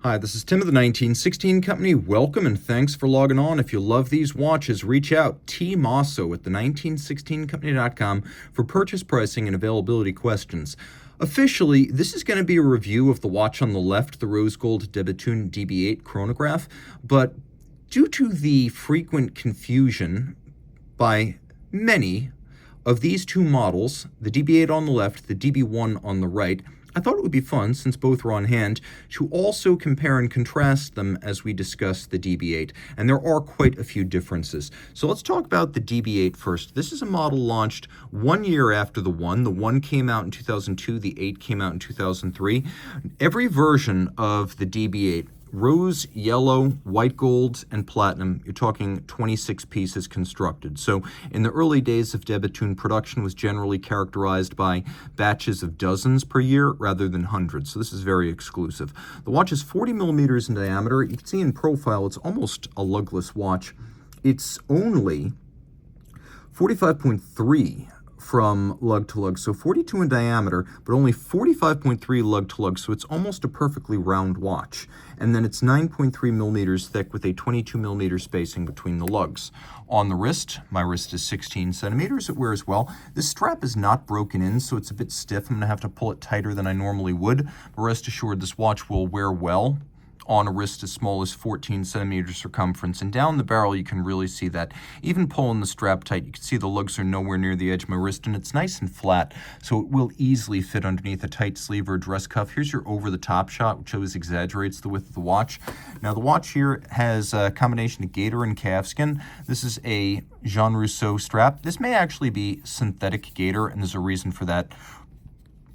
Hi, this is Tim of the 1916 Company. Welcome and thanks for logging on. If you love these watches, reach out Team Mosso at the1916company.com for purchase pricing and availability questions. Officially, this is going to be a review of the watch on the left, the rose gold Bethune DB8 Chronograph, but due to the frequent confusion by many of these two models, the DB8 on the left, the DB1 on the right, I thought it would be fun, since both are on hand, to also compare and contrast them as we discuss the DB8, and there are quite a few differences. So let's talk about the DB8 first. This is a model launched 1 year after the 1. The 1 came out in 2002, the 8 came out in 2003. Every version of the DB8, rose, yellow, white gold, and platinum, you're talking 26 pieces constructed. So in the early days of Bethune, production was generally characterized by batches of dozens per year rather than hundreds. So this is very exclusive. The watch is 40 millimeters in diameter. You can see in profile, it's almost a lugless watch. It's only 45.3 from lug to lug, so 42 in diameter, but only 45.3 lug to lug, so it's almost a perfectly round watch. And then it's 9.3 millimeters thick with a 22 millimeter spacing between the lugs. On the wrist, my wrist is 16 centimeters, it wears well. This strap is not broken in, so it's a bit stiff. I'm gonna have to pull it tighter than I normally would, but rest assured this watch will wear well on a wrist as small as 14 centimeters circumference. And down the barrel, you can really see that. Even pulling the strap tight, you can see the lugs are nowhere near the edge of my wrist, and it's nice and flat, so it will easily fit underneath a tight sleeve or dress cuff. Here's your over-the-top shot, which always exaggerates the width of the watch. Now, the watch here has a combination of gator and calfskin. This is a Jean Rousseau strap. This may actually be synthetic gator, and there's a reason for that.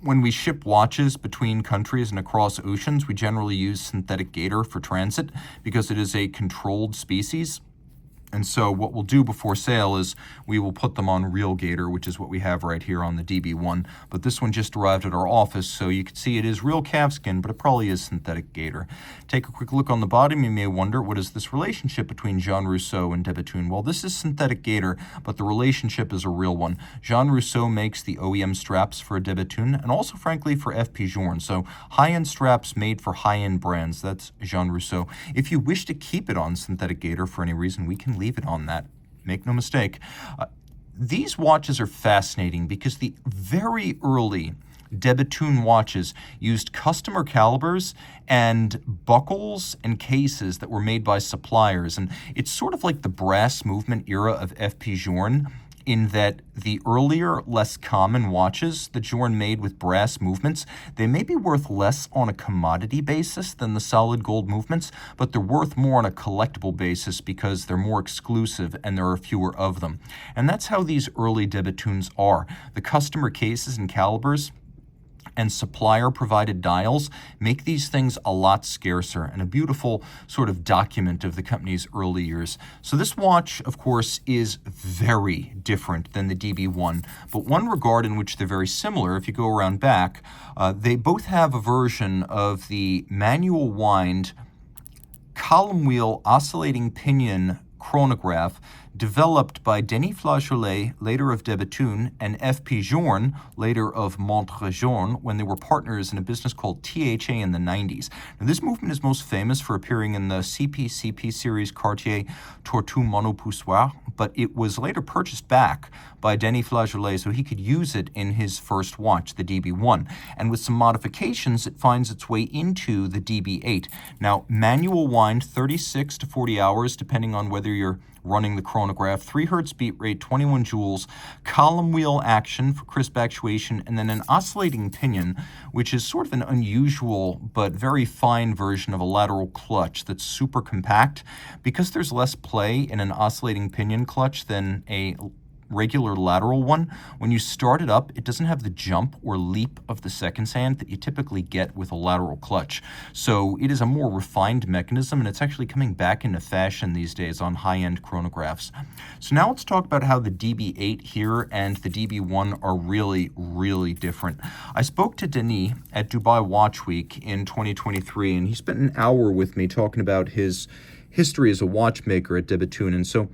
When we ship watches between countries and across oceans, we generally use synthetic gator for transit because it is a controlled species. And so what we'll do before sale is we will put them on real gator, which is what we have right here on the DB1. But this one just arrived at our office, so you can see it is real calfskin, but it probably is synthetic gator. Take a quick look on the bottom. You may wonder, what is this relationship between Jean Rousseau and Bethune? Well, this is synthetic gator, but the relationship is a real one. Jean Rousseau makes the OEM straps for Bethune and also, frankly, for FP Journe. So high-end straps made for high-end brands. That's Jean Rousseau. If you wish to keep it on synthetic gator for any reason, we can leave it on that. Make no mistake. These watches are fascinating because the very early Bethune watches used customer calibers and buckles and cases that were made by suppliers. And it's sort of like the brass movement era of FP Journe, in that the earlier, less common watches that Journe made with brass movements, they may be worth less on a commodity basis than the solid gold movements, but they're worth more on a collectible basis because they're more exclusive and there are fewer of them. And that's how these early Bethunes are. The customer cases and calibers and supplier-provided dials make these things a lot scarcer, and a beautiful sort of document of the company's early years. So this watch, of course, is very different than the DB1, but one regard in which they're very similar, if you go around back, they both have a version of the manual wind column wheel oscillating pinion chronograph developed by Denis Flageolet, later of Bethune, and FP Journe, later of Montre-Journe, when they were partners in a business called THA in the 90s. Now, this movement is most famous for appearing in the CP series Cartier Tortue Monopusher, but it was later purchased back by Denis Flageolet so he could use it in his first watch, the DB1. And with some modifications, it finds its way into the DB8. Now, manual wind, 36 to 40 hours, depending on whether you're running the chronograph, 3 Hz beat rate, 21 joules, column wheel action for crisp actuation, and then an oscillating pinion, which is sort of an unusual but very fine version of a lateral clutch that's super compact. Because there's less play in an oscillating pinion clutch than a regular lateral one, when you start it up, it doesn't have the jump or leap of the seconds hand that you typically get with a lateral clutch. So it is a more refined mechanism, and it's actually coming back into fashion these days on high-end chronographs. So now let's talk about how the DB8 here and the DB1 are really, really different. I spoke to Denis at Dubai Watch Week in 2023, and he spent an hour with me talking about his history as a watchmaker at Bethune. And so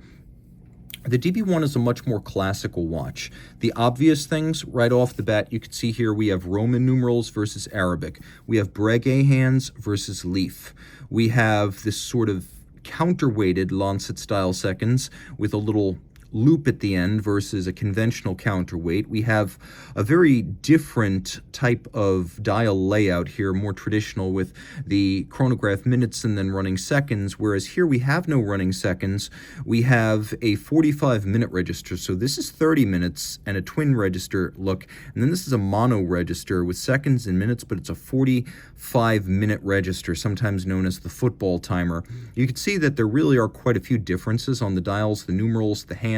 The DB1 is a much more classical watch. The obvious things right off the bat, you can see here we have Roman numerals versus Arabic. We have Breguet hands versus leaf. We have this sort of counterweighted Lancet style seconds with a little loop at the end versus a conventional counterweight. We have a very different type of dial layout here, more traditional with the chronograph minutes and then running seconds, whereas here we have no running seconds. We have a 45-minute register, so this is 30 minutes and a twin register look, and then this is a mono register with seconds and minutes, but it's a 45-minute register, sometimes known as the football timer. You can see that there really are quite a few differences on the dials, the numerals, the hands,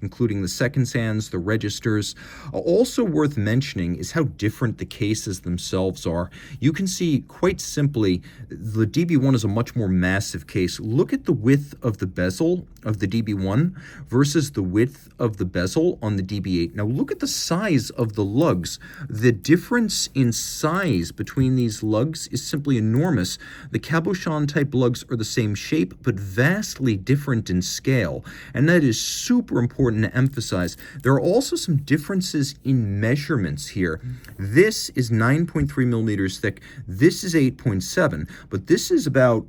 including the seconds hands, the registers. Also worth mentioning is how different the cases themselves are. You can see quite simply the DB1 is a much more massive case. Look at the width of the bezel of the DB1 versus the width of the bezel on the DB8. Now look at the size of the lugs. The difference in size between these lugs is simply enormous. The cabochon type lugs are the same shape but vastly different in scale, and that is super important to emphasize. There are also some differences in measurements here. This is 9.3 millimeters thick. This is 8.7, but this is about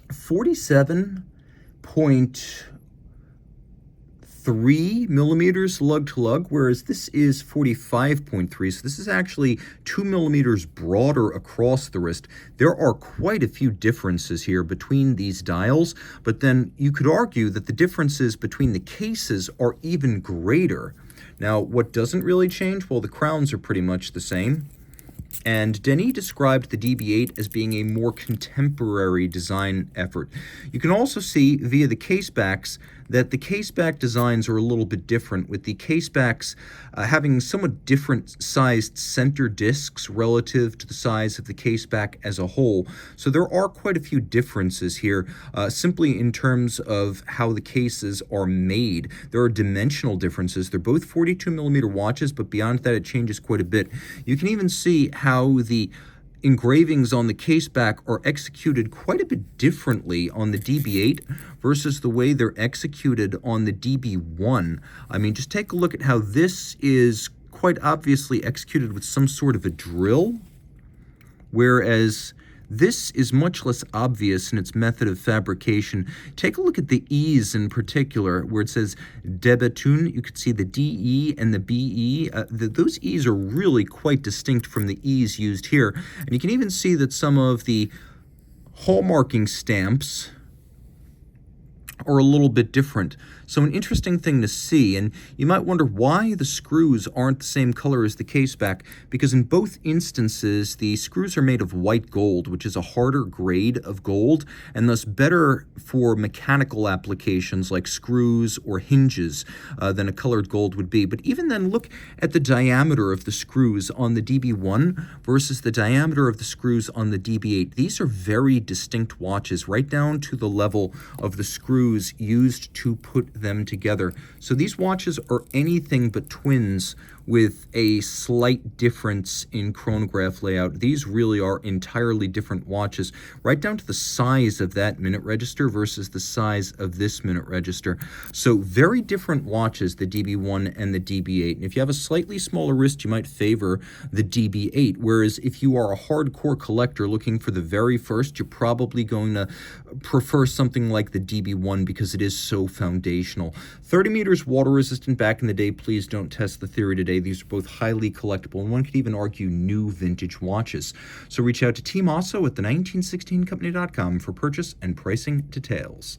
47.3 millimeters lug to lug, whereas this is 45.3. So this is actually 2 millimeters broader across the wrist. There are quite a few differences here between these dials, but then you could argue that the differences between the cases are even greater. Now, what doesn't really change? Well, the crowns are pretty much the same. And Denis described the DB8 as being a more contemporary design effort. You can also see via the casebacks that the caseback designs are a little bit different, with the casebacks having somewhat different sized center discs relative to the size of the caseback as a whole. So there are quite a few differences here, simply in terms of how the cases are made. There are dimensional differences. They're both 42 millimeter watches, but beyond that it changes quite a bit. You can even see how the engravings on the caseback are executed quite a bit differently on the DB8 versus the way they're executed on the DB1. I mean, just take a look at how this is quite obviously executed with some sort of a drill, whereas this is much less obvious in its method of fabrication. Take a look at the E's in particular, where it says de Bethune. You can see the DE and the BE. Those E's are really quite distinct from the E's used here. And you can even see that some of the hallmarking stamps are a little bit different. So an interesting thing to see, and you might wonder why the screws aren't the same color as the caseback, because in both instances the screws are made of white gold, which is a harder grade of gold, and thus better for mechanical applications like screws or hinges than a colored gold would be. But even then, look at the diameter of the screws on the DB1 versus the diameter of the screws on the DB8. These are very distinct watches, right down to the level of the screws used to put them together. So these watches are anything but twins with a slight difference in chronograph layout. These really are entirely different watches, right down to the size of that minute register versus the size of this minute register. So very different watches, the DB1 and the DB8. And if you have a slightly smaller wrist, you might favor the DB8, whereas if you are a hardcore collector looking for the very first, you're probably going to prefer something like the DB1 because it is so foundational. 30 meters water resistant back in the day. Please don't test the theory today. These are both highly collectible, and one could even argue new vintage watches. So reach out to Team Mosso at the 1916company.com for purchase and pricing details.